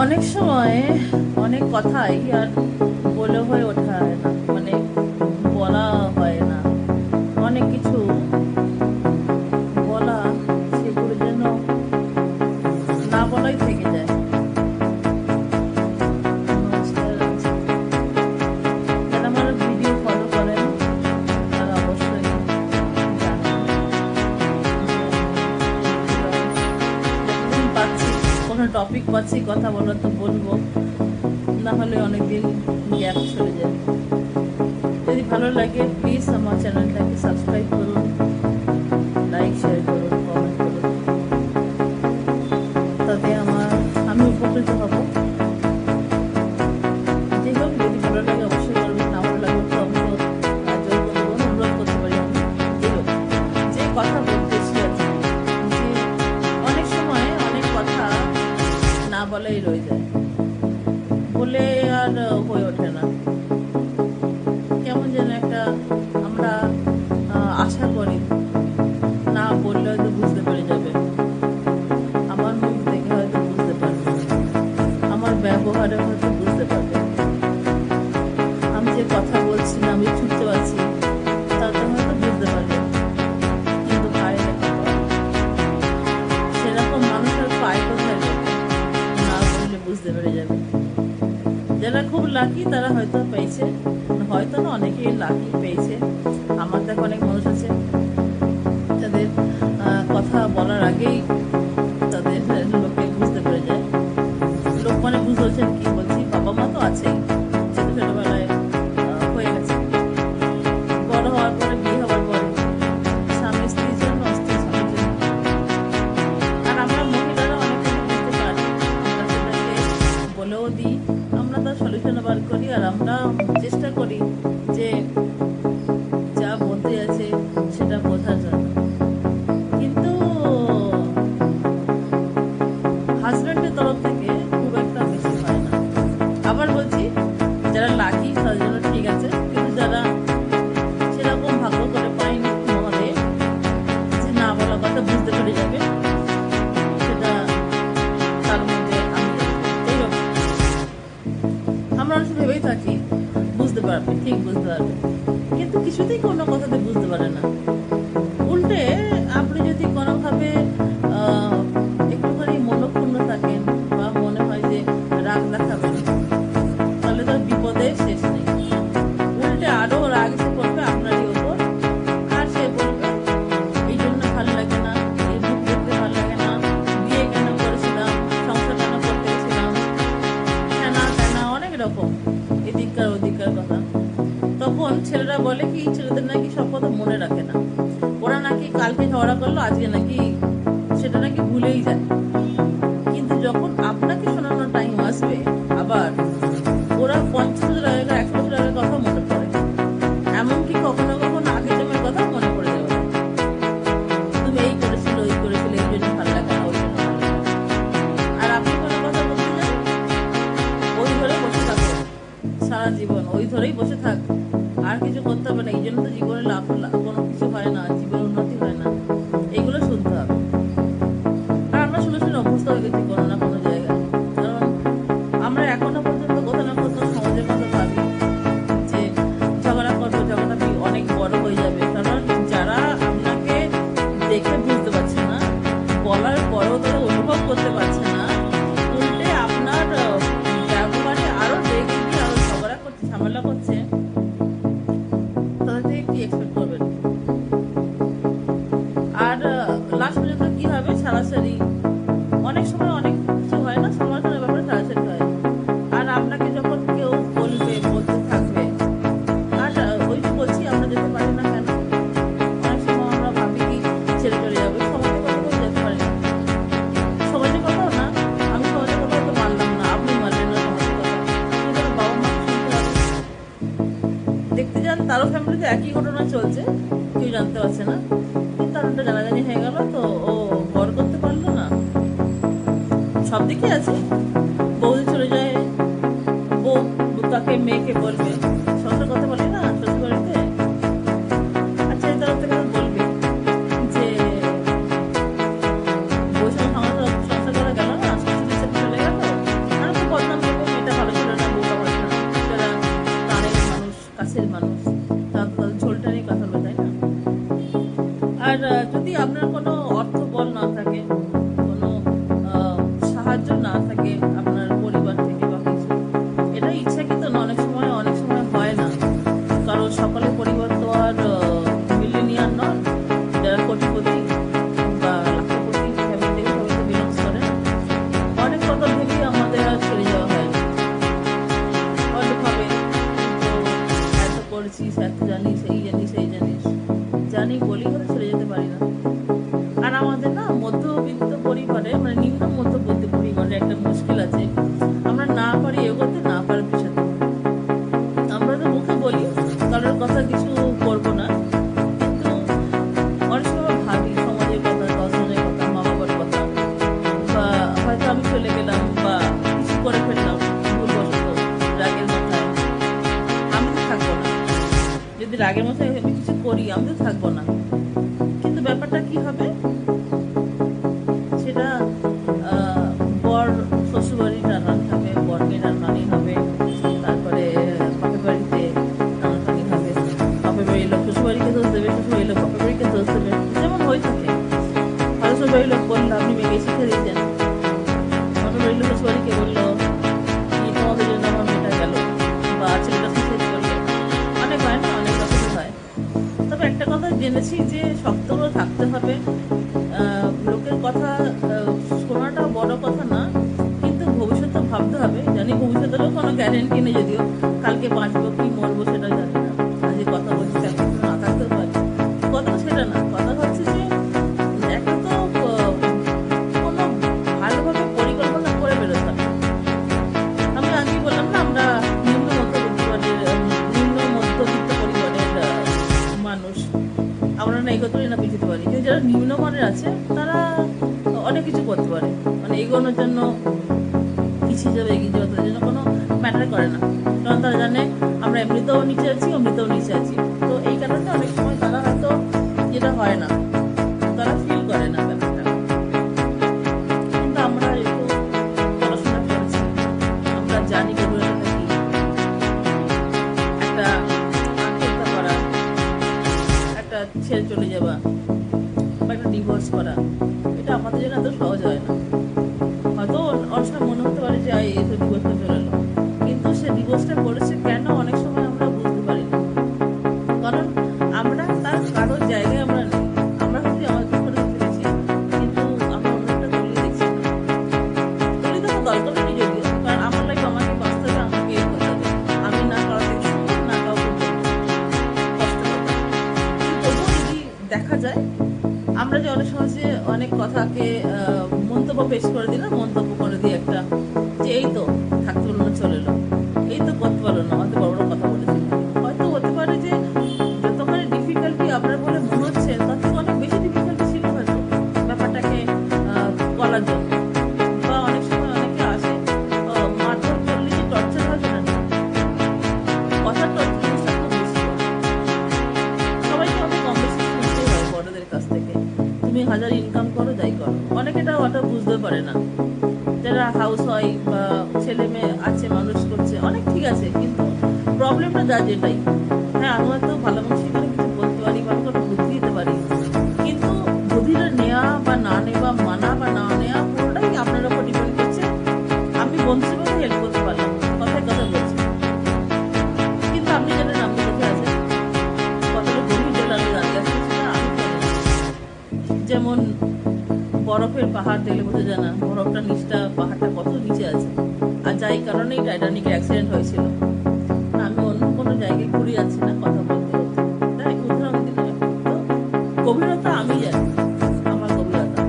অনেক সময় অনেক কথাই আর বলে হয়ে ওঠা হয় না, মানে বলা হয় না। অনেক কিছু বলা, সেগুলো যেন না বলাই থেকে যায়। নমস্কার। যারা আমার ভিডিও ফলো করেন তারা অবশ্যই জানেন যে যতদিন পাচ্ছি, কোনো টপিক পাচ্ছি কথা বলার তো বলবো, না হলে অনেকদিন গ্যাপ চলে যায়। যদি ভালো লাগে প্লিজ আমার চ্যানেলটাকে সাবস্ক্রাইব করুন, লাইক শেয়ার করুন, কমেন্ট করুন, তাতে আমি উপকৃত হব। যাই হোক, যদি ভালো লাগে অবশ্যই করবেন, না ভালো লাগবে তো আমি তো জোর করে দেবো, অনুরোধ করতে পারি আমি। যাই হোক, যে কথা বলতেছি আজকে, যে অনেক সময় অনেক কথা না বলাই রয়ে যায়, বলে আর হয়ে ওঠে না। কেমন যেন একটা আমরা আশা করি না বললে হয়তো বুঝতে পেরে যাবে, আমার মুখ দেখে হয়তো বুঝতে পারবে, আমার ব্যবহারে হয়তো বুঝতে পারবে আমি যে কথা বলছি না, আমি ছুটতে পারছি, তাতে হয়তো বুঝতে পারবে। কিন্তু পায়ে সেরকম মানুষের পায়ে কোথায় যাবে, না বললে বুঝতে পেরে যাবে। যারা খুব লাকি তারা হয়তো পেয়েছে, হয়তো না, অনেকেই লাকি পেয়েছে। আমার দেখো অনেক মানুষ আছে যাদের কথা বলার আগেই তাদের লোকে বুঝতে পেরে যায়। লোক মানে বুঝতে পারছেন কি বলছি, বাবা মা তো আছেই, যেহেতু ছোটবেলায় হয়ে গেছে, বড় হওয়ার পরে, বিয়ে হওয়ার পরে স্বামী স্ত্রীর জন্য, স্ত্রী স্বামীর জন্য। আর আমরা মহিলারা অনেক কিছু বুঝতে পারি, আমরা সেটাকে বলেও দিই, আমরা তার সলিউশন বার করি, আর আমরা চেষ্টা করি যে যা বলতে আছে সেটা বোঝার জন্য। কিন্তু হাজব্যান্ডের তরফ থেকে খুব একটা বেশি হয় না। আবার বলছি, যারা লাকি তাদের জন্য ঠিক আছে, কিন্তু যারা সেরকম ভাগ্য করে পায়নি মহাদেব, যে না বলা কথা বুঝতে পেরে যাবে, সেটা তার মধ্যে আমি দেখবো। যাই হোক, আমরা অনেক ভেবেই থাকি বুঝতে পারবে, ঠিক বুঝতে পারবে, কিন্তু কিছুতেই কোনো কথাতে বুঝতে পারে না। উল্টে আপনি যদি কোনোভাবে একটুখানি মনক্ষুণ্ণ থাকেন, বা মনে হয় যে রাগ দেখাবেন, তাহলে তো বিপদের শেষ নেই। উল্টে আরো রাগ এসে পড়বে আপনারই ওপর, আর সে বলবে এই জন্য ভালো লাগে না, এই মুখ দেখতে ভালো লাগে না, বিয়ে কেন করেছিলাম, সংসার কেন করতে গেছিলাম, হ্যানা ত্যানা অনেক রকম এদিককার ওদিককার কথা। তখন ছেলেরা বলে কি, ছেলেদের নাকি সব কথা মনে রাখে না, ওরা নাকি কালকে ঝগড়া করলো, আজকে নাকি সেটা নাকি ভুলেই যায়। কিন্তু যখন আপনাকে শোনানোর টাইম আসবে, আবার ওরা 50 বছর আগেকার, 100 বছর আগের কথা মনে পড়ে, এমনকি কখনো কখনো আগের জন্মের কথা মনে পড়ে যাবে। তুমি এই করেছিল, ওই করেছিল, এই জন্য ভালো লাগে না, ওই জন্য ভালো লাগে না। আর আপনি কোনো কথা বলতে যান, ওই ধরে বসে থাকো সারা জীবন, ওই ধরেই বসে থাক, আর কিছু করতে হবে না। এই জন্য তো জীবনে লাভ কোনো কিছু হয় না, জীবনে উন্নতি হয় না, এগুলো শুনতে হবে। আর আমরা শুনে শুনে অভ্যস্ত হয়ে গেছি কোনো না কোনো জায়গায়। কারণ আমরা এখনো পর্যন্ত কোথাও না কোথাও সমাজের কথা ভাবি যে ঝগড়া করবো, ঝগড়াটা অনেক বড় হয়ে যাবে। কারণ যারা আপনাকে দেখে বুঝতে পারছে না, বলার পরেও তারা অনুভব করতে পারছে না, উল্টে আপনার ব্যবহারে আরো রেগে গিয়ে আরো ঝগড়া করছে, ঝামেলা করছে, তাদের থেকে কি এক্সপেক্ট করবেন? আর লাস্ট পর্যন্ত কি হবে, ছাড়াছাড়ি। অনেক সময় অনেক কিছু হয় না, সমালোচনার ব্যাপারে ছাড়াছাড়ি হয়। আর আপনাকে যখন কেউ বলবে, বলতে থাকবে, আর ওই যে বলছি, আমরা যেতে পারি না কেন? অনেক সময় আমরা ভাবি কি ছেড়ে চলে যাবো, সমাজের কথা বলে যেতে পারি না। সমাজের কথাও না, আমি সমাজের কথা তো মানলাম না, আপনি মানলেন না সমাজের কথা, কিন্তু বাবা মা শুনতে হবে। দেখতে যান, তারও ফ্যামিলিতে একই ঘটনা চলছে, কেউ জানতে পারছে না, কিন্তু তার একটা জানাজানি হয়ে গেল, তো ও বড় করতে পারলো না। সব দিকে আছে, বৌদি চলে যায়, বউ তাকে মেয়েকে বলবে, সংসার কথা বলে না শ্বশুর বাড়িতে, আচ্ছা এই তরফ থেকে বলবে যে বউয়ের সঙ্গে সংসার করা গেল না, শ্বশুর চলে গেল, আর আপনার কোনো অর্থবল না থাকে, কোনো আহ, সাহায্য না থাকে আপনার পরিবার থেকে বা কিছু, এটা ইচ্ছাকৃত না, অনেক সময় হয় না, কারণ সকলের পরিবার তো আর মিলিনিয়ার নন, যারা কোটিপতি বা লাখপতি ফ্যামিলি থেকে সবাই তো বিলংস করে না। অনেক কথা ভেবেই আমাদের আর ছেড়ে যাওয়া হয় না। অনেক ভাবে তো এত করেছিস, এত জানিস, এই জানিস, সেই জানিস, জানি বলি হয়তো ছেড়ে যেতে পারি না। আর আমাদের না মধ্যবিত্ত পরিবারে, মানে নিম্ন মধ্যবিত্ত পরিবারে একটা মুশকিল আছে, আমরা না পারি এগোতে, না পারি পিছাতে। আমরা তো মুখে বলি কারোর কথা কিছু করবো না, কিন্তু অনেক সময় ভাবি সমাজের কথা, দশজনের কথা, মা বাবার কথা, বা হয়তো আমি চলে গেলাম বা কিছু করে ফেললাম ভুলবশত রাগের মাথায়, আমি তো থাকবো না। যদি রাগের মাথায় আমি কিছু করি, আমি তো থাকবো না, কিন্তু ব্যাপারটা কি হবে সেটা বর শ্বশুরবাড়ি টানাটানি হবে, বরকে টানাটানি হবে, তারপরে বাপের বাড়িতে টানাটানি হবে, বাপের বাড়ির লোক শ্বশুরবাড়িকে দোষ দেবে, শ্বশুরবাড়ির লোক বাপের বাড়িকে দোষ দেবে, যেমন হয়ে থাকে। হয়তো শ্বশুরবাড়ির লোক বললো আপনি মেয়েকে শিখে দিয়েছেন, বাপের বাড়ির লোক শ্বশুরবাড়িকে বললো কি তোমাদের জন্য আমার মেয়েটা গেল, বা ছেলেটা সুসাইড করলো। অনেক হয় না, অনেক রকমই হয়। তবে একটা কথা জেনেছি যে শক্ত করে থাকতে হবে। লোকের কথা শোনাটা বড় কথা না, কিন্তু ভবিষ্যতে ভাবতে হবে। জানি ভবিষ্যতেরও কোনো গ্যারেন্টি নেই, যদিও কালকে বাঁচবো কি মরবো সেটা জানি না। আজকে কথা বলছি কালকে না থাকতেও পারি, কথা সেটা না। কথা হচ্ছে যে একটা তো কোনো ভালোভাবে পরিকল্পনা করে বেরোতে হবে। আমি আগেই বললাম না, আমরা নিম্ন মধ্যবিত্ত পরিবারের মানুষ, আমরা না এগোতে পারি না পিছতে পারি, কিন্তু যারা নিম্নমানের আছে তারা অনেক কিছু করতে পারে, মানে এগোনোর জন্য, পিছিয়ে যাবে এগিয়ে যাবে তাদের জন্য কোনো ম্যাটার করে না, কারণ তারা জানে আমরা এমনিতেও নিচে আছি, অমনিতেও নিচে আছি। তো এই কারণে অনেক সময় তারা হয়তো যেটা হয় না, তারা ফিল করে না ব্যাপারটা। কিন্তু আমরা একটু পড়াশোনা করেছি, আমরা জানি গভীরতা কি, একটা আত্মহত্যা করা, একটা ছেড়ে চলে যাওয়া বা একটা ডিভোর্স করা, এটা আমাদের জন্য এত সহজ হয় না। হয়তো অনেক সময় মনে হতে পারে যে এই তো ডিভোর্সটা চলে এলো, কিন্তু সে ডিভোর্সটা করেছে কেন অনেক সময় আমরা বুঝতে পারি না, কারণ আমরা তার কারোর জায়গায় আমরা নেই। আমরা হয়তো আমাদের করে ফেলেছি, কিন্তু আমরা অন্য একটা তৈরি দেখছি না। তৈরি তো দরকার নেই যদিও, কারণ আমার লাইফ আমাকে বাঁচতে হবে, আমাকে এ করতে হবে। আমি না কারো থেকে শুনবো, না কাউকে বলবো, কষ্ট হবে। তবুও যদি দেখা যায় আমরা যে অনেক সময় যে অনেক কথাকে মন্তব্য পেশ করে দিলাম, মন্তব্য করে দিয়ে একটা যে এই তো থাকতে পারলো না চলে এলো, এই তো করতে পারলো না, হয়তো বড় বড় কথা বলেছিল। হয়তো হতে পারে যে যতখানি ডিফিকাল্টি আপনার বলে মনে হচ্ছে তার থেকে অনেক বেশি ডিফিকাল্টি ছিল হয়তো ব্যাপারটাকে করার জন্য। বা অনেক সময় অনেকে আসে মারধর করলে যে টর্চার হয় সেটা না, কথার টর্চার খুব বেশি হয়। সবাইকে অনেক কম বেশি শুনতেই হয় বড়দের কাছ থেকে, তুমি হাজার ইনকাম করো যাই করো। অনেকে এটা ওটা বুঝতে পারে না, যারা হাউস ওয়াইফ বা ছেলে মেয়ে আছে মানুষ করছে, অনেক ঠিক আছে, কিন্তু প্রবলেমটা যা যেটাই, হ্যাঁ আমি হয়তো ভালো মানুষই করে কিছু বলতে পারি বা আমি কাউকে বুদ্ধি দিতে পারি, কিন্তু বুদ্ধিটা নেওয়া বা না নেওয়া, মানা বা না নেওয়া, পুরোটাই আপনার উপর ডিপেন্ড করছে। আমি বন্ধুভাবে হেল্প করতে পারলাম, কথায় কথা বলছি, কিন্তু আপনি জানেন আপনি কোথায় আছেন, কতটা গভীর জল আমি দাঁড়িয়ে আছি সেটা আমি জানি না। যেমন বরফের পাহাড় দেখলে বোঝা যায় না বরফটা নিচটা, পাহাড়টা কত নিচে আছে। আর যাই কারণেই টাইটানিকের অ্যাক্সিডেন্ট হয়েছিল। আমি অন্য কোনো জায়গায় ঘুরে যাচ্ছি না কথা বলতে বলতে, তাই উদাহরণ দিলাম। তো গভীরতা আমি জানি, আমার গভীরতা,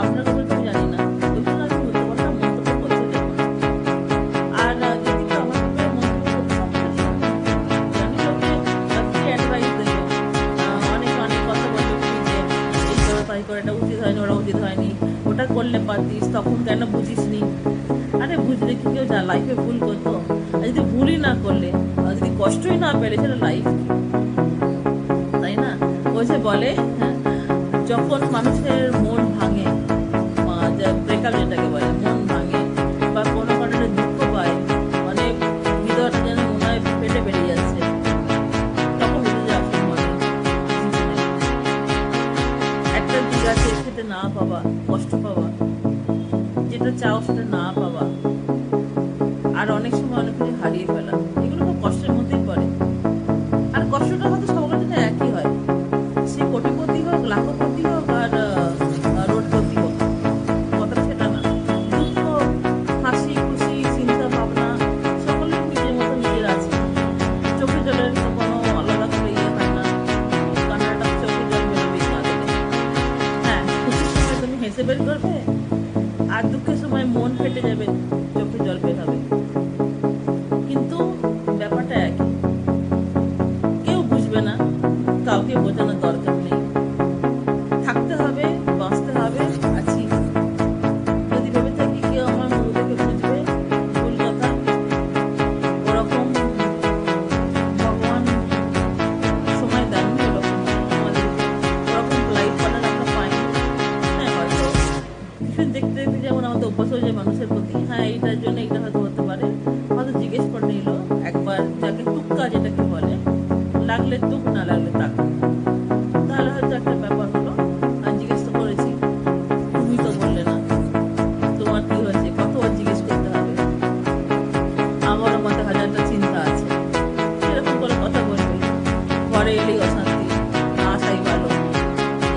আপনার গভীরতা আমি জানি না, ওই জন্য আমি বলতে পারলাম মন্তব্য করতে যাবো না। আর যদি কেউ আমার ব্যাপারে মন্তব্য করতে সবসময় জানি লোকে ফ্রি অ্যাডভাইস দেবে, অনেক অনেক কথা বলবে যে এই করো তাই করে, এটা উচিত হয়নি, ওরা উচিত হয়নি, ওটা করলে পারতিস, তখন কেন বুঝিসনি। আরে বুঝলে কি কেউ যা লাইফে ভুল করতো? আর যদি ভুলই না করলে, আর যদি কষ্টই না পেলে, সেটা লাইফ, তাই না? ওই যে বলে যখন মানুষের মন ভাঙে, ব্রেকআপ যেটাকে বলে, মন ভাঙে বা কোনো কারণে দুঃখ পায়, মানে হৃদয়টা যেন মনে হয় ফেটে বেরিয়ে যাচ্ছে, তখন বুঝে যায় আসলে মনে একটা জায়গা যেটা চাও সেটা না পাওয়া, আর অনেক সময় অনেক কিছু হারিয়ে ফেলা, এগুলো খুব কষ্টের মধ্যেই পড়ে। আর কষ্টটা হয়তো সবার জন্য একই হয়, সে কোটিপতি হোক, লাখপতি হোক, আর রোডপতি হোক, কথাটা সেটা না। দুঃখ, হাসি খুশি, চিন্তা ভাবনা সকলের নিজের মতো নিজের আছে। চোখে জলের তো কোনো আলাদা করে ইয়ে হয় না, কান্নাটা চোখে জল বেরোবেই না দিলে। হ্যাঁ, খুশির সময় তুমি হেসে বের করবে, আর দুঃখের সময় মন ফেটে যাবে, চোখে জল বের হবে, কিন্তু ব্যাপারটা একই। কেউ বুঝবে না, কাউকে বোঝানোর দরকার নেই। থাকতে হবে, বাঁচতে হবে, আছি। যদি ভেবে থাকি কেউ আমার মুখ দেখে বুঝবে, ভুল কথা। ওরকম ভগবান সময় দেননি, ওরকম আমাদের ওরকম লাইফ পার্টনার আমরা পাইনি। হ্যাঁ, হয়তো কিছু দেখতে দেখতে যেমন আমাদের অভ্যাস হয়ে যায় মানুষের প্রতি, হ্যাঁ এইটার জন্য এইটা হয়তো হতে পারে, হয়তো জিজ্ঞেস করে নিল একবার, যাকে টুক্কা যেটাকে বলে, লাগলে টুক, না লাগলে তাক, তাহলে হয়তো একটা ব্যাপার হলো। আর জিজ্ঞেস তো করেছি, তুমি তো বললে না তোমার কি হয়েছে, কতবার জিজ্ঞেস করতে হবে? আমারও মাথায় হাজারটা চিন্তা আছে, এরকম করে কথা বলবে, ঘরে এলেই অশান্তি, না আসাই ভালো,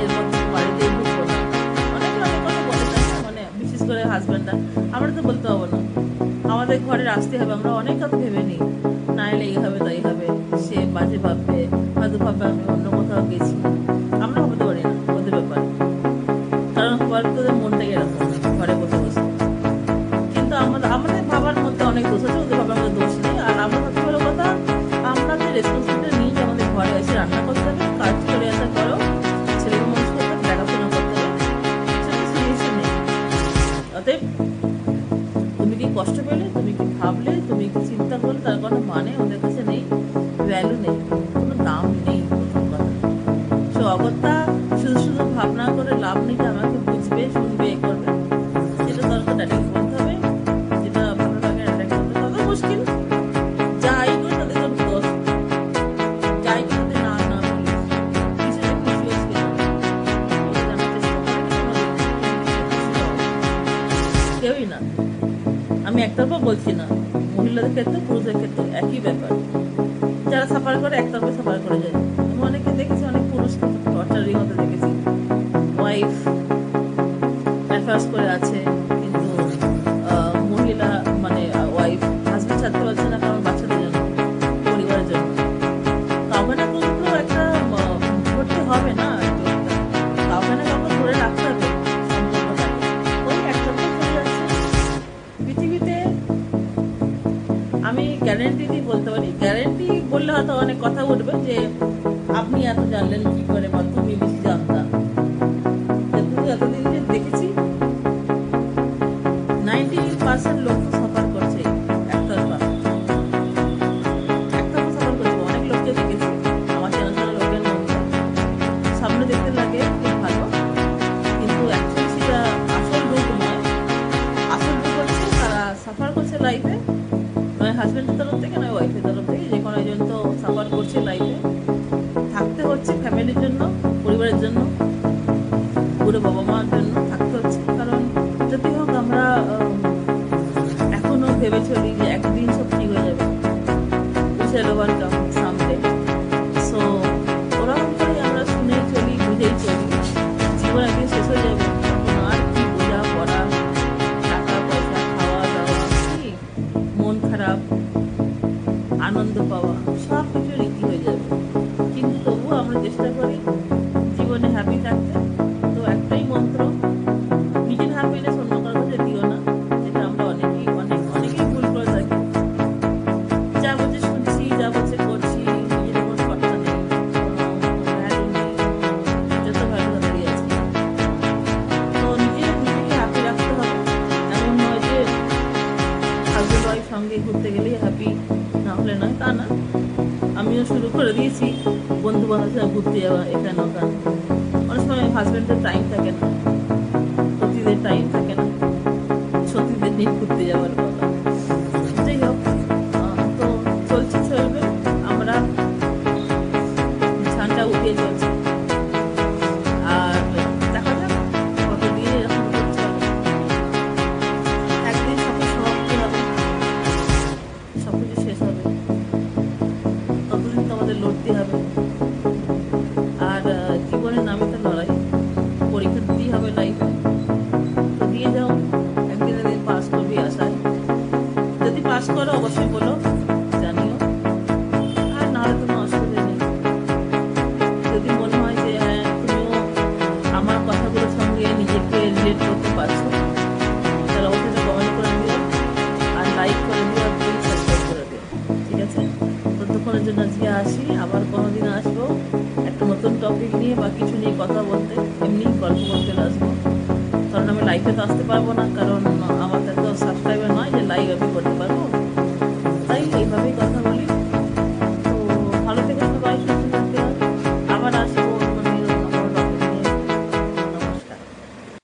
এরপর বাড়িতে ঢুকবো না, অনেক অনেক কথা বলে তাই না, মানে বিশেষ করে হাজব্যান্ডরা। আমরা তো বলতে পারবো না, আমাদের ঘরে আসতে হবে, আমরা অনেক কথা ভেবে নিই, না এলে এই হবে তাই হবে, সে বাজে ভাববে, হয়তো ভাববে আমি অন্য কোথাও গেছি। আমরা ভাবতে পারি না ওদের ব্যাপারে, কারণ তোদের মনটাই এরকম, ঘরে বসে বসে। কিন্তু আমাদের আমাদের ভাবার মধ্যে অনেক দোষ আছে, ওদের ভাবার মধ্যে দোষ নেই। আর আমরা সত্যি বড় কথা, আমরা যে রেসপন্সিবিলিটি নিই যে আমাদের ঘরে এসে রান্না করতে হবে, কাজ করে আসার পরেও ছেলেকে মানুষ করতে হবে, দেখাশোনা করতে হবে, সেটা সিরিয়াসই নেই। অতএব তুমি কি কষ্ট পেলে, তুমি কি ভাবলে, তুমি কি চিন্তা করলে, তার কোনো মানে ওদের কাছে নেই, ভ্যালু নেই, কোনো দাম নেই। প্রথম কথা, সে অগত্যা শুধু শুধু ভাবনা করে লাভ নেই যে আমাকে বুঝবে, শুনবে, এ করবে। যেটা দরকার ডাইরেক্ট বলতে হবে, যেটা ভালো লাগে ডাইরেক্ট বলতে হবে। তবে মুশকিল, যাই করে তাদের তো দোষ, যাই করে তাদের না না বলি, কিছু যে খুশি হচ্ছে জানার চেষ্টা করে না, কেউই না। আমি একতরফা বলছি না, মহিলাদের ক্ষেত্রে পুরুষের ক্ষেত্রে একই ব্যাপার। যারা সাফার করে একতরফা সাফার করে যায়। আমি অনেকে দেখেছি, অনেক পুরুষ টর্চারিং হতে দেখেছি, ওয়াইফ অ্যাফেয়ার্স করে আছে, কিন্তু মহিলা মানে ওয়াইফ হাজবেন্ড ছাড়তে পারছে না, কারণ বাচ্চাদের জন্য, পরিবারের জন্য। কাউকে না কাউকে তো একটা ধরতে হবে না, কাউকে না কাউকে ধরে রাখতে হবে সম্পর্কটাকে। ওই একতরফা চলে যাচ্ছে পৃথিবীতে। আমি গ্যারেন্টি দিয়ে বলতে পারি, গ্যারেন্টি বললে হয়তো অনেক কথা উঠবে যে আপনি এত জানলেন কি করে, বা তুমি বেশি জানতা। এতদিন যে দেখেছি 90% লোক তো সাফার করছে একতরফা, একতরফা সাফার করছে। অনেক লোককে দেখেছি আমার চেনাশোনা লোকের মধ্যে, সামনে দেখতে লাগে খুব ভালো, কিন্তু অ্যাকচুয়ালি সেটা আসল রূপ নয়। আসল রূপ হচ্ছে তারা সাফার করছে লাইফে, নয় হাজব্যান্ডের তরফ থেকে, নয় ওয়াইফের তরফ থেকে, যে কোনো একজন তো সাফার করছে লাইফে। থাকতে হচ্ছে ফ্যামিলির জন্য, পরিবারের জন্য, পুরো বাবা মার জন্য থাকতে হচ্ছে। কারণ যদি হোক আমরা এখনো ভেবে চলি যে একদিন সব ঠিক হয়ে যাবে, বুঝেল ওয়েলকাম সামডে। সো ওরকম করে আমরা শুনেই চলি, বুঝেই চলি, জীবন একদিন শেষ হয়ে যাবে, তখন আর কি বোঝা পড়া, টাকা পয়সা, খাওয়া দাওয়া, কি মন খারাপ, আনন্দ পাওয়া, সব কিছু রীতি হয়ে যাবে। কিন্তু তবুও আমরা চেষ্টা করি জীবনে হ্যাপি থাকতে। তো একটাই মন্ত্র, নিজের হ্যাপিনেস অন্য কারোর কাছে দিও না, যেটা আমরা অনেকেই ভুল করে থাকি। যা বলছে শুনছি, যা বলছে করছি, নিজের কোনো খরচা নেই, কোনো ভ্যালু নেই, যত ভ্যালু তাদেরই আছে। তো নিজেকে হ্যাপি রাখতে হবে। এমন নয় যে হাজব্যান্ড ওয়াইফ সঙ্গে ঘুরতে গেলেই হ্যাপি, না হলে নয়, তা না। আমিও শুরু করে দিয়েছি বন্ধু বান্ধবের সাথে ঘুরতে যাওয়া এখানে ওখানে। অনেক সময় হাজব্যান্ডের টাইম থাকে না, সতীদের টাইম থাকে না, সতীদের নিয়ে ঘুরতে যাওয়ার কথা। যাই হোক, তো চলছে, চলবে, আমরা ছানটা উঠিয়ে চলছি। আর দেখা যাক কতদিন এরকম চলছে। করো অবশ্যই বলো, জানিও। আর নাহলে কোনো অসুবিধা নেই। যদি মনে হয় যে হ্যাঁ তুমিও আমার কথাগুলোর সঙ্গে নিজেকে রিলেট করতে পারছো, তাহলে অবশ্যই কমেন্ট করে দিও, আর লাইক করে দিও, আর প্লিজ সাবস্ক্রাইব করে দিও। ঠিক আছে, ততক্ষণের জন্য আজকে আসি, আবার কোনোদিন আসবো একটা নতুন টপিক নিয়ে বা কিছু নিয়ে কথা বলতে, এমনি গল্প করতে আসবো। কারণ আমি লাইফে তো আসতে পারবো না, কারণ আমার